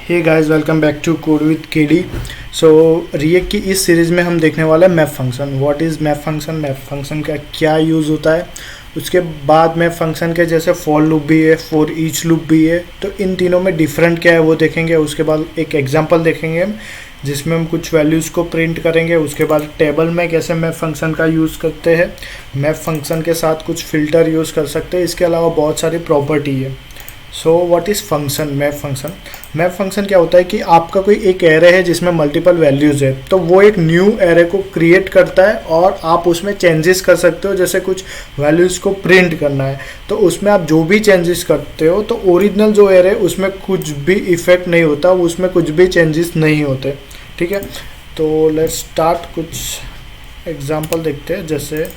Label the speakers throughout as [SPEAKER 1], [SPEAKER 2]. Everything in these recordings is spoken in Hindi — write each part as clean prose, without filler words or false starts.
[SPEAKER 1] Hey guys, welcome back to code with KD. So React की इस सीरीज़ में हम देखने वाले हैं map function. What is map function, map function का क्या यूज़ होता है। उसके बाद मैप फंक्शन के जैसे फॉर लूप भी है, फॉर ईच लूप भी है, तो इन तीनों में डिफरेंट क्या है वो देखेंगे। उसके बाद एक एग्जांपल देखेंगे हम जिसमें हम कुछ वैल्यूज़ को प्रिंट करेंगे। उसके बाद टेबल में कैसे मैप फंक्शन का यूज़ करते हैं, मैप फंक्शन के साथ कुछ फ़िल्टर यूज़ कर सकते हैं। इसके अलावा बहुत सारी प्रॉपर्टी है। So what is function, map function. Map function क्या होता है कि आपका कोई एक एरे है जिसमें मल्टीपल वैल्यूज़ है, तो वो एक न्यू एरे को क्रिएट करता है और आप उसमें चेंजेस कर सकते हो। जैसे कुछ वैल्यूज़ को प्रिंट करना है तो उसमें आप जो भी चेंजेस करते हो तो ओरिजिनल जो एरे उसमें कुछ भी इफ़ेक्ट नहीं होता, उसमें कुछ भी चेंजेस नहीं होते। ठीक है, तो लेट्स स्टार्ट। कुछ एग्जांपल देखते हैं। जैसे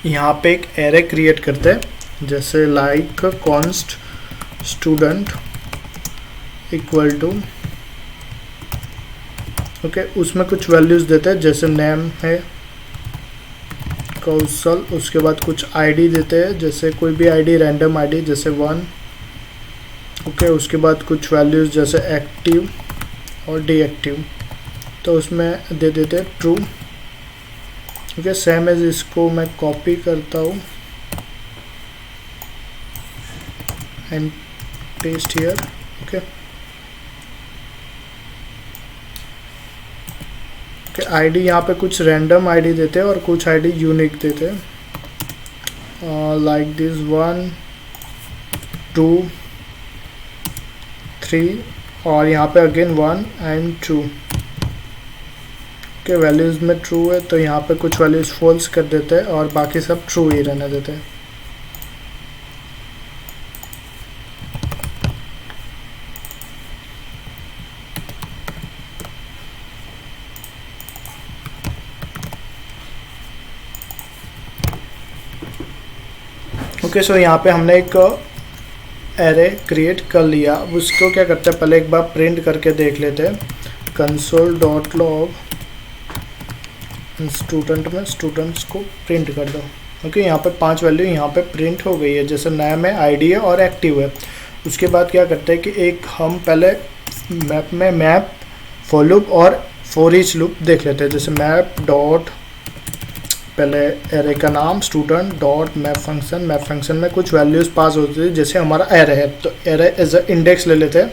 [SPEAKER 1] यहाँ पे एक एरे क्रिएट करते हैं, जैसे like const student equal to, okay, उसमें कुछ वैल्यूज़ देते हैं। जैसे नेम है कौशल, उसके बाद कुछ आईडी देते हैं, जैसे कोई भी आईडी, रैंडम आईडी जैसे 1, ओके। उसके बाद कुछ वैल्यूज़ जैसे एक्टिव और डीएक्टिव, तो उसमें दे देते हैं ट्रू, ओके। सेम एज इसको मैं कॉपी करता हूँ and paste here, okay. ID यहाँ पे कुछ रैंडम आईडी देते हैं और कुछ आईडी यूनिक देते हैं, लाइक दिस 1 2 3 और यहाँ पे अगेन 1 एंड 2, ओके। वैल्यूज़ में ट्रू है तो यहाँ पे कुछ वैल्यूज़ फॉल्स कर देते हैं और बाकी सब ट्रू ही रहने देते हैं। ओके, सो यहाँ पे हमने एक एरे क्रिएट कर लिया। अब उसको क्या करते हैं, पहले एक बार प्रिंट करके देख लेते हैं। कंसोल डॉट लॉग स्टूडेंट में स्टूडेंट्स को प्रिंट कर दो, ओके। यहाँ पे 5 वैल्यू यहाँ पे प्रिंट हो गई है, जैसे नेम है, आईडी है और एक्टिव है। उसके बाद क्या करते हैं कि एक हम पहले मैप में मैप फॉर लूप और फॉर ईच लूप देख लेते हैं। जैसे मैप डॉट, पहले एरे का नाम student dot map function, map function में कुछ वैल्यूज़ पास होती है। जैसे हमारा एरे है तो एरे एज अ इंडेक्स ले लेते हैं,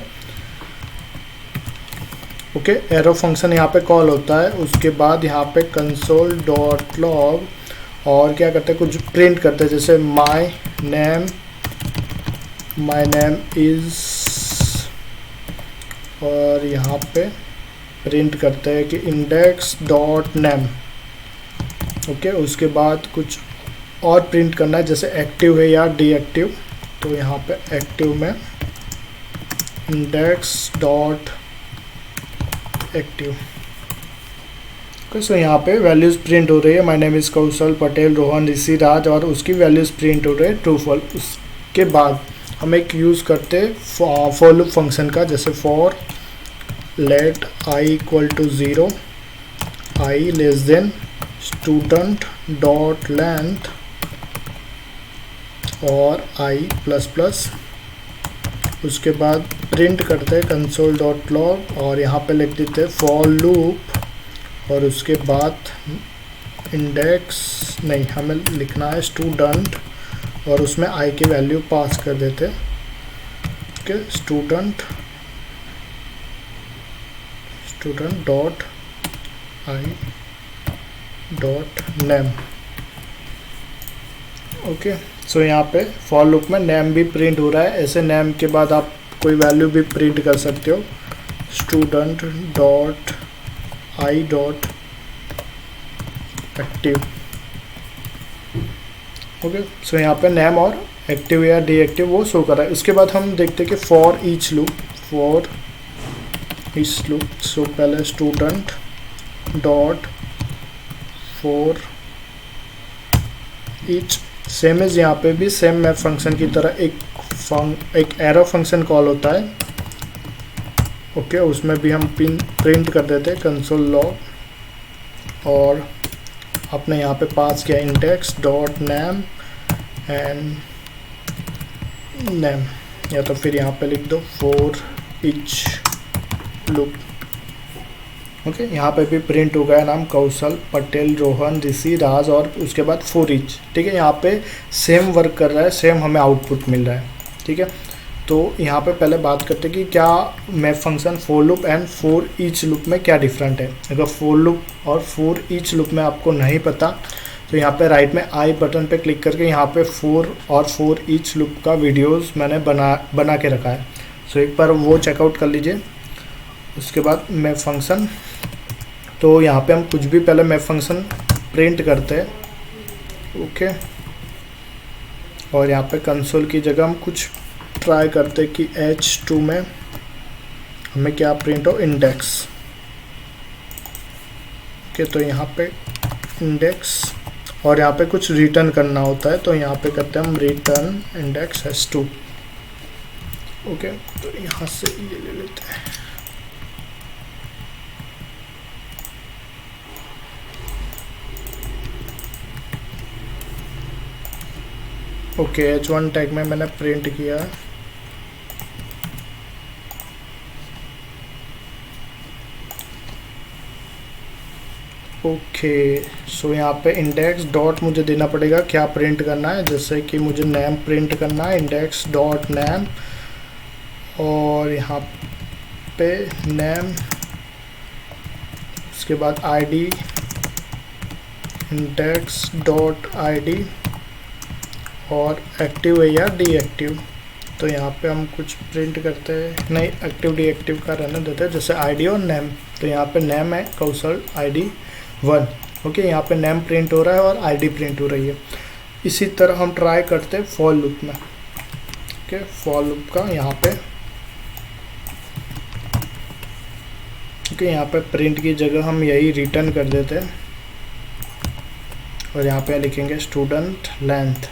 [SPEAKER 1] ओके। एरो फंक्शन यहाँ पे कॉल होता है। उसके बाद यहाँ पे कंसोल डॉट लॉग और क्या करते हैं, कुछ प्रिंट करते हैं। जैसे माई नेम इज़, और यहाँ पे प्रिंट करते हैं कि इंडेक्स डॉट नेम, ओके। उसके बाद कुछ और प्रिंट करना है, जैसे एक्टिव है या डीएक्टिव, तो यहाँ पे एक्टिव में index dot active, okay. So यहाँ पे वैल्यूज़ प्रिंट हो रही है। माय नेम इज़ कौशल पटेल रोहन ऋषि राज, और उसकी वैल्यूज़ प्रिंट हो रही है ट्रू फॉल। उसके बाद हम एक यूज़ करते हैं फॉर लूप फंक्शन का, जैसे for let i equal to 0, i less than student dot length और आई प्लस प्लस। उसके बाद प्रिंट करते हैं कंसोल डॉट लॉग और यहाँ पे लिख देते हैं फॉर लूप, और उसके बाद इंडेक्स नहीं, हमें लिखना है स्टूडेंट और उसमें आई की वैल्यू पास कर देते हैं, okay. Student dot i dot name, okay. So यहाँ पे फॉर लूप में नेम भी प्रिंट हो रहा है। ऐसे नेम के बाद आप कोई वैल्यू भी प्रिंट कर सकते हो, student dot i dot active, okay. So यहाँ पे नेम और एक्टिव या डीएक्टिव वो शो कर रहा है। उसके बाद हम देखते हैं कि फॉर ईच लूप, सो पहले student dot for each, same as यहाँ पे भी सेम मैप फंक्शन की तरह एक एरो फंक्शन कॉल होता है, ओके। उसमें भी हम प्रिंट कर देते हैं कंसोल लॉग, और आपने यहाँ पे पास किया index dot name and name, या तो फिर यहाँ पे लिख दो फॉर ईच लूप। ओके, यहाँ पे भी प्रिंट हो गया नाम कौशल, पटेल, रोहन, ऋषि, राज और उसके बाद फॉर ईच। ठीक है, यहाँ पे सेम वर्क कर रहा है, सेम हमें आउटपुट मिल रहा है। ठीक है, तो यहाँ पे पहले बात करते हैं कि क्या map function for loop and for each loop में क्या डिफरेंट है। अगर फॉर लूप और फॉर ईच लूप में आपको नहीं पता तो यहाँ पे राइट में आई बटन पे क्लिक करके यहाँ पे फॉर और फॉर ईच लूप का वीडियोस मैंने बना के रखा है। सो एक बार वो चेकआउट कर लीजिए। उसके बाद मैप फंक्शन, तो यहाँ पे हम कुछ भी पहले मैप फंक्शन प्रिंट करते हैं। ओके, और यहाँ पे कंसोल की जगह हम कुछ ट्राई करते हैं कि H2 में हमें क्या प्रिंट हो, इंडेक्स। ओके, तो यहाँ पे इंडेक्स और यहाँ पे कुछ रिटर्न करना होता है, तो यहाँ पे करते हैं हम रिटर्न इंडेक्स H2। ओके, तो यहाँ से ये ले लेते हैं। ओके, H1 टैग में मैंने प्रिंट किया। ओके, सो यहाँ पे इंडेक्स डॉट मुझे देना पड़ेगा, क्या प्रिंट करना है, जैसे कि मुझे नेम प्रिंट करना है, इंडेक्स डॉट नेम, और यहाँ पे नेम, उसके बाद आईडी, इंडेक्स डॉट आईडी, और एक्टिव है या डीएक्टिव। तो यहाँ पे हम कुछ प्रिंट करते हैं, नहीं एक्टिव डीएक्टिव का रहने देते हैं, जैसे आईडी और नेम। तो यहाँ पे नेम है कौशल आईडी 1। ओके, यहाँ पे नेम प्रिंट हो रहा है और आईडी प्रिंट हो रही है। इसी तरह हम ट्राई करते हैं फॉर लूप में। ओके, फॉर लूप का यहाँ पे यहाँ पे प्रिंट की जगह हम यही रिटर्न कर देते हैं और यहाँ पे लिखेंगे स्टूडेंट लेंथ,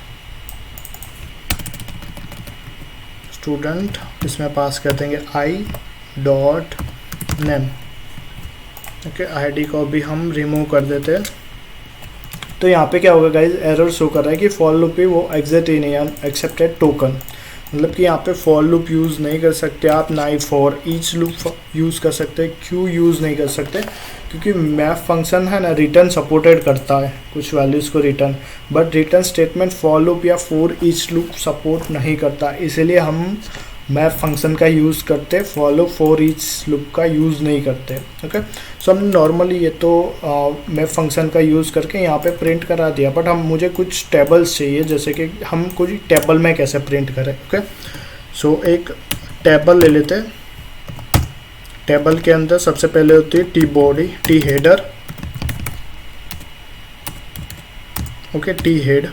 [SPEAKER 1] स्टूडेंट, इसमें पास कर देंगे आई डॉट नेम। ओके, आईडी को भी हम रिमूव कर देते हैं। तो यहाँ पे क्या होगा गाइज, एरर शो कर रहा है कि फॉर लूप ही वो एग्जिट ही नहीं है, एक्सेप्टेड टोकन, मतलब कि यहाँ पे फॉर लूप यूज़ नहीं कर सकते आप, ना ही फॉर ईच लूप यूज़ कर सकते। क्यों यूज़ नहीं कर सकते, क्योंकि मैप फंक्शन है ना रिटर्न सपोर्टेड करता है कुछ वैल्यूज़ को return, but return statement for loop या फॉर ईच लूप सपोर्ट नहीं करता। इसीलिए हम मैप फंक्शन का यूज़ करते, for loop for each loop का यूज़ नहीं करते। ओके, सो हमने नॉर्मली ये तो मैप फंक्शन का यूज़ करके यहाँ पे प्रिंट करा दिया, बट हम मुझे कुछ टेबल्स चाहिए, जैसे कि हम कुछ टेबल में कैसे प्रिंट करें। ओके, सो एक टेबल ले लेते हैं। टेबल के अंदर सबसे पहले होती है T body, T header. Okay, T head,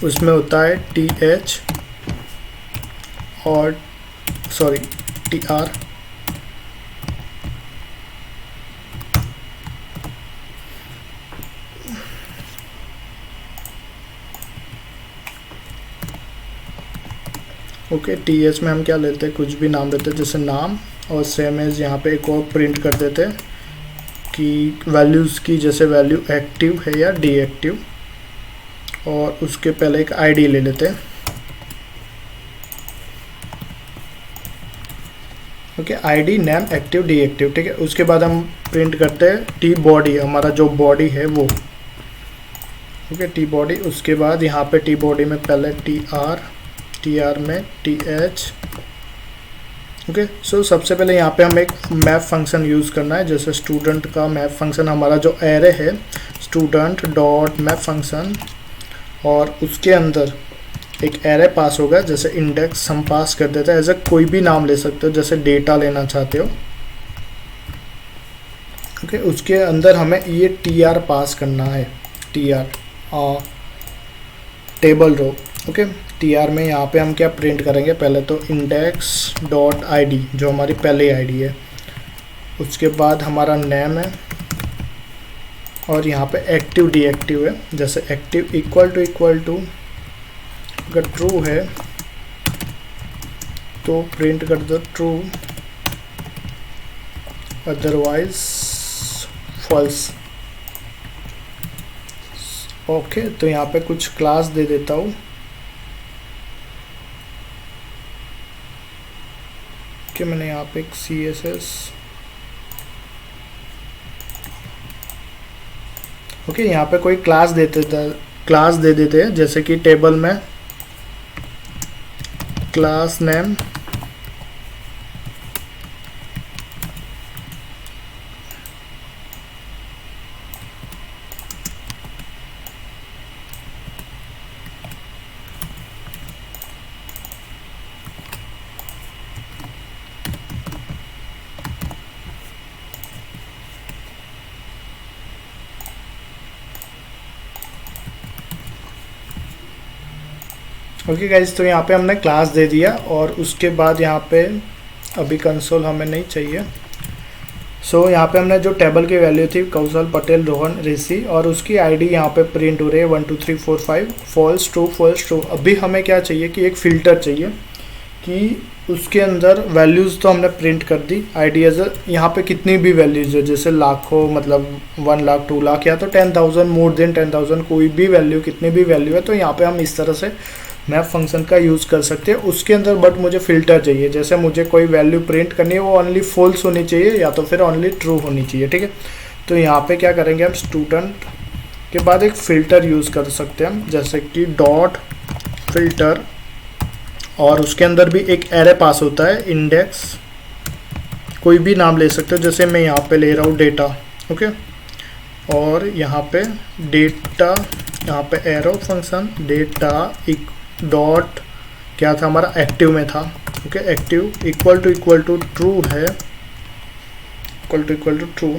[SPEAKER 1] उसमें होता है टी एच और sorry T R, okay, T H में हम क्या लेते हैं, कुछ भी नाम देते हैं जैसे नाम, और सेम एज यहाँ पे एक और प्रिंट कर देते हैं कि वैल्यूज़ की, जैसे वैल्यू एक्टिव है या डीएक्टिव, और उसके पहले एक आईडी ले लेते हैं। Okay, ID, name, active, deactive. ठीक है, उसके बाद हम प्रिंट करते हैं टी बॉडी, हमारा जो बॉडी है वो। ओके, टी बॉडी, उसके बाद यहाँ पे टी बॉडी में पहले टी आर में टी एच। ओके, सो सबसे पहले यहाँ पे हम एक मैप फंक्शन यूज़ करना है, जैसे स्टूडेंट का मैप फंक्शन, हमारा जो एरे है स्टूडेंट डॉट मैप फंक्शन, और उसके अंदर एक एरे पास होगा, जैसे इंडेक्स हम पास कर देते हैं। ऐसे कोई भी नाम ले सकते हो, जैसे डेटा लेना चाहते हो। ओके, उसके अंदर हमें ये टी आर पास करना है, T R table row. Okay, T R में यहाँ पे हम क्या प्रिंट करेंगे, पहले तो इंडेक्स डॉट आईडी, जो हमारी पहले आईडी है, उसके बाद हमारा नेम है, और यहाँ पे एक्टिव डीएक्टिव है, जैसे एक्टिव इक्वल टू अगर ट्रू है तो प्रिंट कर दो ट्रू, अदरवाइज फॉल्स। ओके, तो यहाँ पे कुछ क्लास दे देता हूँ। ओके, मैंने यहाँ पे एक CSS, ओके, यहाँ पे कोई क्लास क्लास दे देते हैं, जैसे कि टेबल में क्लास नेम ओके गाइज, तो यहाँ पे हमने क्लास दे दिया और उसके बाद यहाँ पे अभी कंसोल हमें नहीं चाहिए। सो यहाँ पे हमने जो टेबल की वैल्यू थी कौशल पटेल रोहन ऋषि और उसकी आईडी यहाँ पे प्रिंट हो रही है 1 2 3 4 5 फॉल्स ट्रू। अभी हमें क्या चाहिए कि एक फ़िल्टर चाहिए कि उसके अंदर वैल्यूज़ तो हमने प्रिंट कर दी, आईडी एज यहाँ पे कितनी भी वैल्यूज़ है, जैसे लाखों, मतलब 1 लाख 2 लाख या तो 10,000, मोर देन 10,000, कोई भी वैल्यू, कितनी भी वैल्यू है, तो यहाँ पे हम इस तरह से मैप फंक्शन का यूज़ कर सकते हैं उसके अंदर। बट मुझे फ़िल्टर चाहिए, जैसे मुझे कोई वैल्यू प्रिंट करनी है वो ओनली फॉल्स होनी चाहिए या तो फिर ओनली ट्रू होनी चाहिए, ठीक है। तो यहाँ पे क्या करेंगे हम, स्टूडेंट के बाद एक फ़िल्टर यूज़ कर सकते हैं हम, जैसे कि डॉट फिल्टर, और उसके अंदर भी एक एरे पास होता है, इंडेक्स, कोई भी नाम ले सकते हो, जैसे मैं यहाँ पे ले रहा हूँ डेटा, ओके, और यहाँ पे डेटा, यहाँ पे एरो फंक्शन डेटा डॉट क्या था हमारा, एक्टिव में था, okay, active equal to true है, इक्वल टू ट्रू,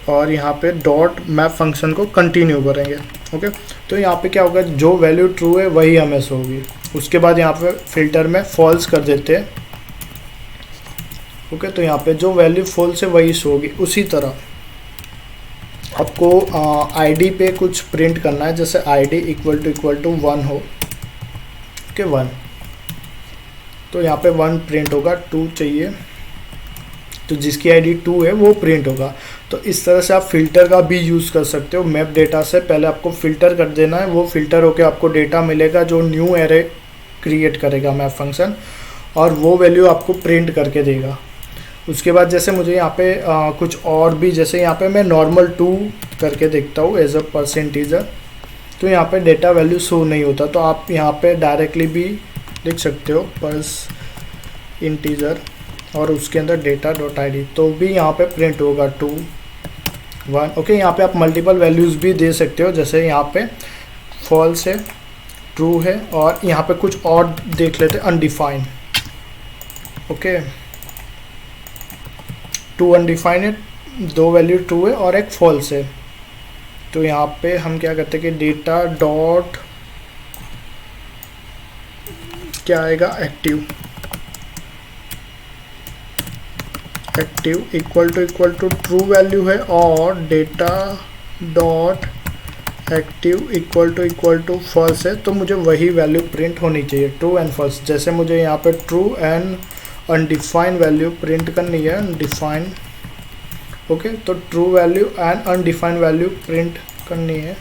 [SPEAKER 1] और यहाँ पे डॉट मैप फंक्शन को कंटिन्यू करेंगे, ओके। तो यहाँ पे क्या होगा, जो वैल्यू ट्रू है वही हमें शो होगी। उसके बाद यहाँ पे फिल्टर में फॉल्स कर देते हैं, ओके, तो यहाँ पे जो वैल्यू फॉल्स है वही शो होगी। उसी तरह आपको आईडी पे कुछ प्रिंट करना है, जैसे आईडी इक्वल टू 1 हो, ओके, 1, तो यहाँ पे 1 प्रिंट होगा, 2 चाहिए तो जिसकी आईडी 2 है वो प्रिंट होगा। तो इस तरह से आप फिल्टर का भी यूज़ कर सकते हो। मैप डेटा से पहले आपको फ़िल्टर कर देना है, वो फ़िल्टर होके आपको डेटा मिलेगा जो न्यू एरे क्रिएट करेगा मैप फंक्शन, और वो वैल्यू आपको प्रिंट करके देगा। उसके बाद जैसे मुझे यहाँ पे कुछ और भी, जैसे यहाँ पे मैं नॉर्मल 2 करके देखता हूँ एज अ परसेंटेजर, तो यहाँ पे डेटा वैल्यू शो नहीं होता, तो आप यहाँ पे डायरेक्टली भी लिख सकते हो पर्स इंटीजर और उसके अंदर डेटा डॉट ID, तो भी यहाँ पे प्रिंट होगा 2 1, ओके। यहाँ पे आप मल्टीपल वैल्यूज़ भी दे सकते हो, जैसे यहाँ पे फॉल्स है, ट्रू है, और यहाँ पे कुछ और देख लेते हैं, अनडिफाइंड, ओके, 2 अनडिफाइंड है, 2 वैल्यू ट्रू है और एक फॉल्स है। तो यहाँ पे हम क्या करते हैं कि डेटा डॉट क्या आएगा, active equal to true value है, और data dot active equal to false है, तो मुझे वही वैल्यू प्रिंट होनी चाहिए, ट्रू एंड फॉल्स। जैसे मुझे यहाँ पे true and undefined value print करनी है, अनडिफाइंड, ओके, तो true value and undefined value print करनी है,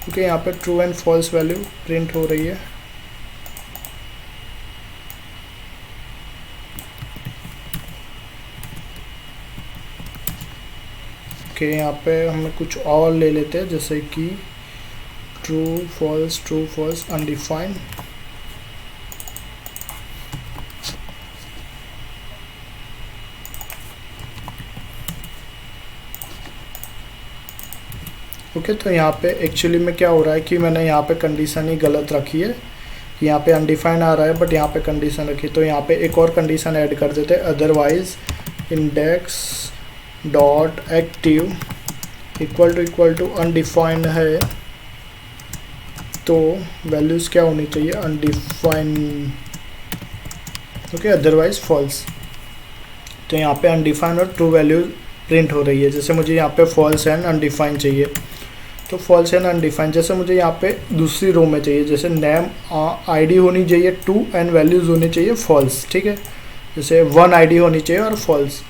[SPEAKER 1] ओके। यहाँ पे true and false value print हो रही है, ओके। यहाँ पे हमें कुछ और ले लेते हैं, जैसे कि ट्रू फॉल्स अनडिफाइंड, ओके। तो यहाँ पे एक्चुअली में क्या हो रहा है कि मैंने यहाँ पे कंडीशन ही गलत रखी है, यहाँ पे अनडिफाइंड आ रहा है बट यहाँ पे कंडीशन रखी, तो यहाँ पे एक और कंडीशन ऐड कर देते हैं, otherwise index dot active equal to undefined है, तो वैल्यूज़ क्या होनी चाहिए, अनडिफाइंड, ओके, अदरवाइज फॉल्स। तो यहाँ पे अनडिफाइंड और ट्रू वैल्यू प्रिंट हो रही है, जैसे मुझे यहाँ पे फॉल्स एंड अनडिफाइंड चाहिए, तो फॉल्स एंड अनडिफाइंड। जैसे मुझे यहाँ पे दूसरी रो में चाहिए, जैसे नेम आईडी होनी चाहिए 2 एंड वैल्यूज़ होनी चाहिए फॉल्स, ठीक है, जैसे 1 आईडी होनी चाहिए और फॉल्स।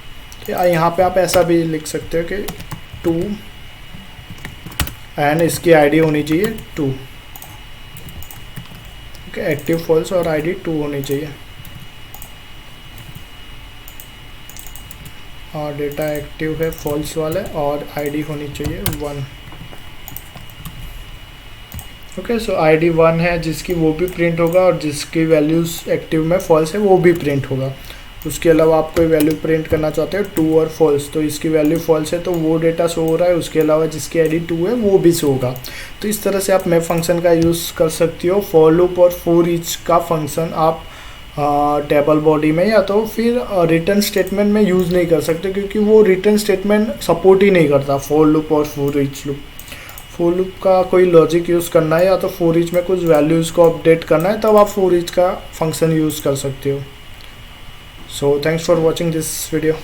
[SPEAKER 1] तो यहाँ पे आप ऐसा भी लिख सकते हो कि 2 एंड इसकी आईडी होनी चाहिए 2। ओके, एक्टिव फॉल्स और आईडी 2 होनी चाहिए। और डेटा एक्टिव है फॉल्स वाले और आईडी होनी चाहिए 1। ओके, सो आईडी 1 है जिसकी वो भी प्रिंट होगा और जिसकी वैल्यूज़ एक्टिव में फॉल्स है वो भी प्रिंट होगा। उसके अलावा आप कोई वैल्यू प्रिंट करना चाहते हो 2 और फॉल्स, तो इसकी वैल्यू फॉल्स है तो वो डेटा शो हो रहा है, उसके अलावा जिसकी आईडी 2 है वो भी शो होगा। तो इस तरह से आप मैप फंक्शन का यूज़ कर सकती हो। फॉर लूप और फॉर ईच का फंक्शन आप टेबल बॉडी में या तो फिर रिटर्न स्टेटमेंट में यूज़ नहीं कर सकते, क्योंकि वो रिटर्न स्टेटमेंट सपोर्ट ही नहीं करता फॉर लूप और for each loop. For loop का कोई लॉजिक यूज़ करना है या तो फॉर ईच में कुछ वैल्यूज़ को अपडेट करना है, तब आप फॉर ईच का फंक्शन यूज़ कर सकते हो। So thanks for watching this video.